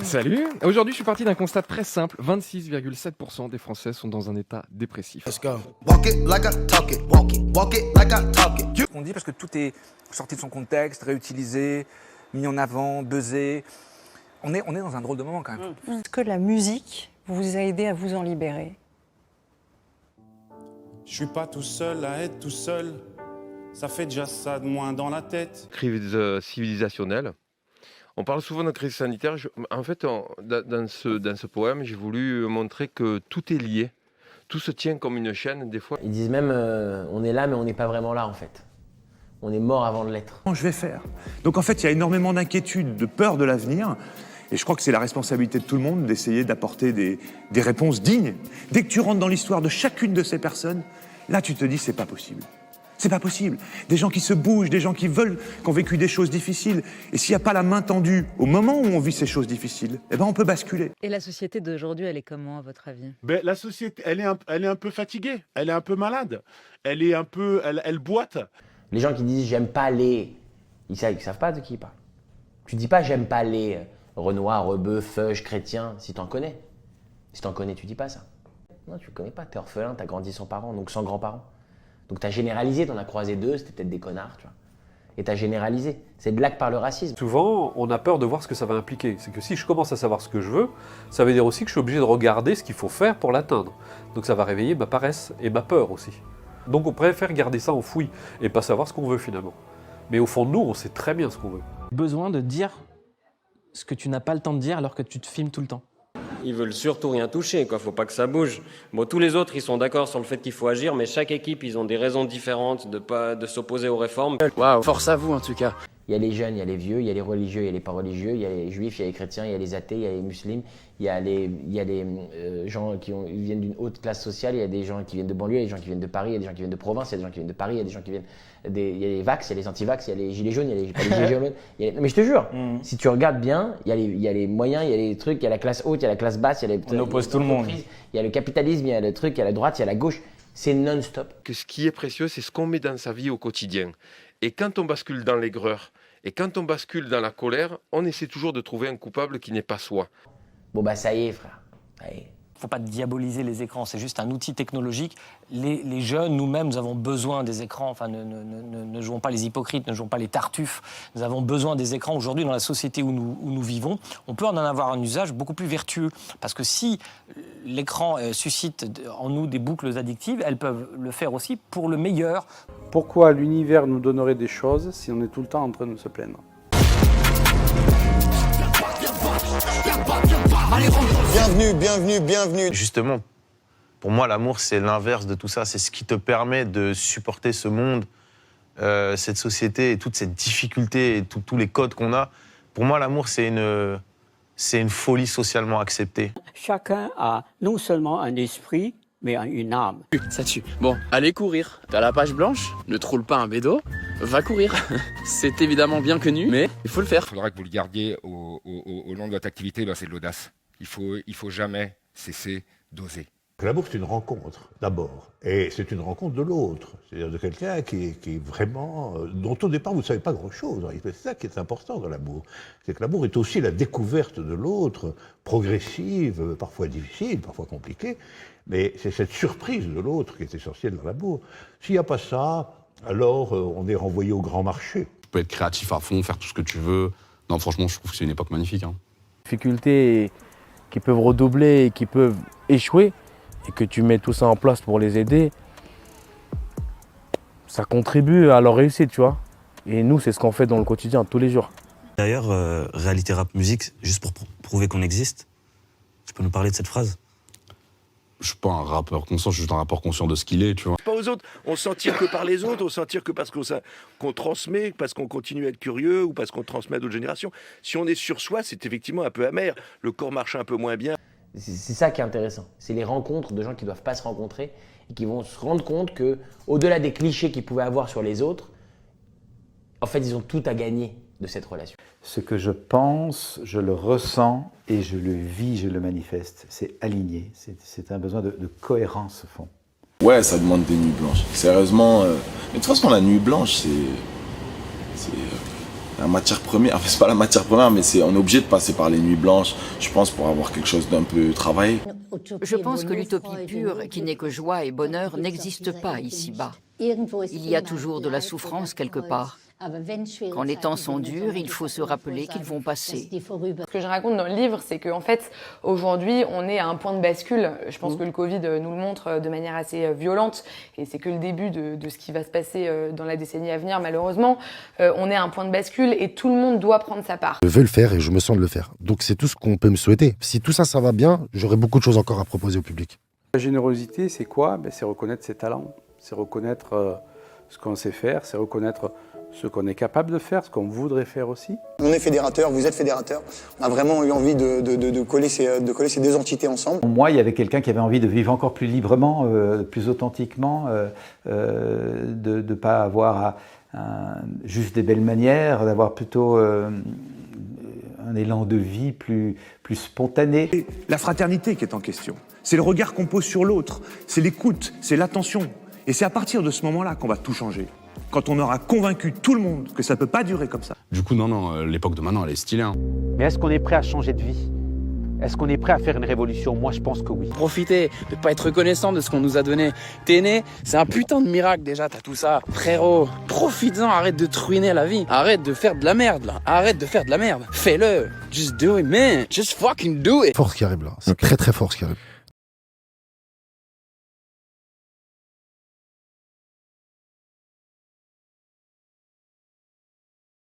Salut. Aujourd'hui, je suis parti d'un constat très simple. 26,7% des Français sont dans un état dépressif. Let's go. Walk it like I talk it. Walk it like I talk it. On dit parce que tout est sorti de son contexte, réutilisé, mis en avant, buzzé. On est dans un drôle de moment quand même. Est-ce que la musique vous a aidé à vous en libérer? Je suis pas tout seul à être tout seul. Ça fait déjà ça de moins dans la tête. Crise civilisationnelle. On parle souvent de crise sanitaire. En fait, dans ce poème, j'ai voulu montrer que tout est lié. Tout se tient comme une chaîne, des fois. Ils disent même on est là, mais on n'est pas vraiment là, en fait. On est mort avant de l'être. Comment je vais faire? Donc en fait, il y a énormément d'inquiétude, de peur de l'avenir. Et je crois que c'est la responsabilité de tout le monde d'essayer d'apporter des réponses dignes. Dès que tu rentres dans l'histoire de chacune de ces personnes, là, tu te dis, c'est pas possible. C'est pas possible. Des gens qui se bougent, des gens qui ont vécu des choses difficiles. Et s'il n'y a pas la main tendue au moment où on vit ces choses difficiles, eh ben on peut basculer. Et la société d'aujourd'hui, elle est comment, à votre avis? La société, elle est un peu fatiguée, elle est un peu malade, elle boite. Les gens qui disent j'aime pas les... Ils savent pas de qui ils parlent. Tu dis pas j'aime pas les Renoir, Rebeu, Feuge, Chrétien, si t'en connais. Si t'en connais, tu dis pas ça. Non, tu le connais pas, t'es orphelin, t'as grandi sans parents, donc sans grands-parents. Donc t'as généralisé, t'en as croisé deux, c'était peut-être des connards, tu vois. Et t'as généralisé. C'est de là que part le racisme. Souvent, on a peur de voir ce que ça va impliquer. C'est que si je commence à savoir ce que je veux, ça veut dire aussi que je suis obligé de regarder ce qu'il faut faire pour l'atteindre. Donc ça va réveiller ma paresse et ma peur aussi. Donc on préfère garder ça enfoui et pas savoir ce qu'on veut finalement. Mais au fond de nous, on sait très bien ce qu'on veut. Besoin de dire ce que tu n'as pas le temps de dire alors que tu te filmes tout le temps. Ils veulent surtout rien toucher, quoi. Faut pas que ça bouge. Bon, tous les autres, ils sont d'accord sur le fait qu'il faut agir, mais chaque équipe, ils ont des raisons différentes de s'opposer aux réformes. Waouh, force à vous en tout cas. Il y a les jeunes, il y a les vieux, il y a les religieux, il y a les pas religieux, il y a les juifs, il y a les chrétiens, il y a les athées, il y a les musulmans, il y a les gens ils viennent d'une haute classe sociale, il y a des gens qui viennent de banlieue, il y a des gens qui viennent de Paris, il y a des gens qui viennent de province, il y a des gens qui viennent de Paris, il y a des gens qui viennent il y a les vax, il y a les anti-vax, il y a les gilets jaunes, il y a les gilets jaunes. Mais je te jure, si tu regardes bien, il y a les moyens, il y a les trucs, il y a la classe haute, il y a la classe basse, il y a On oppose tout le monde. Il y a le capitalisme, il y a le truc, il y a la droite, il y a la gauche. C'est non-stop. Que ce qui est précieux, c'est ce qu'on met dans sa vie au quotidien. Et quand on bascule dans l'aigreur, et quand on bascule dans la colère, on essaie toujours de trouver un coupable qui n'est pas soi. Bon bah ça y est, frère. Ça y est. Faut pas diaboliser les écrans, c'est juste un outil technologique. Les jeunes, nous-mêmes, nous avons besoin des écrans. Enfin, ne jouons pas les hypocrites, ne jouons pas les tartuffes. Nous avons besoin des écrans aujourd'hui dans la société où nous vivons. On peut en avoir un usage beaucoup plus vertueux. Parce que si l'écran suscite en nous des boucles addictives, elles peuvent le faire aussi pour le meilleur. Pourquoi l'univers nous donnerait des choses si on est tout le temps en train de se plaindre? Bienvenue. Justement, pour moi, l'amour, c'est l'inverse de tout ça. C'est ce qui te permet de supporter ce monde, cette société et toute cette difficulté et tous les codes qu'on a. Pour moi, l'amour, c'est une folie socialement acceptée. Chacun a non seulement un esprit, mais une âme. Ça tue. Bon, allez courir. T'as la page blanche, ne te roule pas un bédo, va courir. C'est évidemment bien connu, mais il faut le faire. Il faudra que vous le gardiez au long de votre activité, c'est de l'audace. Il faut jamais cesser d'oser. L'amour, c'est une rencontre, d'abord. Et c'est une rencontre de l'autre. C'est-à-dire de quelqu'un qui est vraiment... dont au départ, vous ne savez pas grand-chose. C'est ça qui est important dans l'amour. C'est que l'amour est aussi la découverte de l'autre, progressive, parfois difficile, parfois compliquée. Mais c'est cette surprise de l'autre qui est essentielle dans l'amour. S'il n'y a pas ça, alors on est renvoyé au grand marché. Tu peux être créatif à fond, faire tout ce que tu veux. Non, franchement, je trouve que c'est une époque magnifique. Difficultés qui peuvent redoubler et qui peuvent échouer, et que tu mets tout ça en place pour les aider, ça contribue à leur réussite, tu vois. Et nous, c'est ce qu'on fait dans le quotidien, tous les jours. D'ailleurs, réalité rap musique, juste pour prouver qu'on existe, tu peux nous parler de cette phrase? Je suis pas un rappeur conscient, je suis juste un rappeur conscient de ce qu'il est, tu vois. Pas aux autres, on s'en tire que par les autres, on s'en tire que parce qu'on transmet, parce qu'on continue à être curieux ou parce qu'on transmet à d'autres générations. Si on est sur soi, c'est effectivement un peu amer. Le corps marche un peu moins bien. C'est ça qui est intéressant. C'est les rencontres de gens qui ne doivent pas se rencontrer et qui vont se rendre compte que, au-delà des clichés qu'ils pouvaient avoir sur les autres, en fait, ils ont tout à gagner de cette relation. Ce que je pense, je le ressens et je le vis, je le manifeste. C'est aligné. C'est un besoin de cohérence, au fond. Ouais, ça demande des nuits blanches. Sérieusement, mais de toute façon, la nuit blanche, la matière première, enfin, c'est pas la matière première, mais on est obligé de passer par les nuits blanches, je pense, pour avoir quelque chose d'un peu travaillé. Je pense que l'utopie pure, qui n'est que joie et bonheur, n'existe pas ici-bas. Il y a toujours de la souffrance quelque part. Quand les temps sont durs, il faut se rappeler qu'ils vont passer. Ce que je raconte dans le livre, c'est qu'en fait, aujourd'hui, on est à un point de bascule. Je pense que le Covid nous le montre de manière assez violente, et c'est que le début de ce qui va se passer dans la décennie à venir, malheureusement. On est à un point de bascule et tout le monde doit prendre sa part. Je veux le faire et je me sens de le faire. Donc c'est tout ce qu'on peut me souhaiter. Si tout ça, ça va bien, j'aurai beaucoup de choses encore à proposer au public. La générosité, c'est quoi? C'est reconnaître ses talents, c'est reconnaître ce qu'on sait faire, c'est reconnaître ce qu'on est capable de faire, ce qu'on voudrait faire aussi. On est fédérateur, vous êtes fédérateur. On a vraiment eu envie de coller ces deux entités ensemble. Moi, il y avait quelqu'un qui avait envie de vivre encore plus librement, plus authentiquement, de ne pas avoir juste des belles manières, d'avoir plutôt un élan de vie plus spontané. Et la fraternité qui est en question, c'est le regard qu'on pose sur l'autre, c'est l'écoute, c'est l'attention. Et c'est à partir de ce moment-là qu'on va tout changer. Quand on aura convaincu tout le monde que ça ne peut pas durer comme ça. Du coup, non, l'époque de maintenant, elle est stylée. Hein. Mais est-ce qu'on est prêt à changer de vie? Est-ce qu'on est prêt à faire une révolution? Moi, je pense que oui. Profiter, de pas être reconnaissant de ce qu'on nous a donné. T'es né, c'est un putain de miracle déjà, t'as tout ça. Frérot, profites-en, arrête de truiner la vie. Arrête de faire de la merde, là. Arrête de faire de la merde. Fais-le. Just do it, man. Just fucking do it. Force qui arrive là. C'est très très fort ce qui arrive.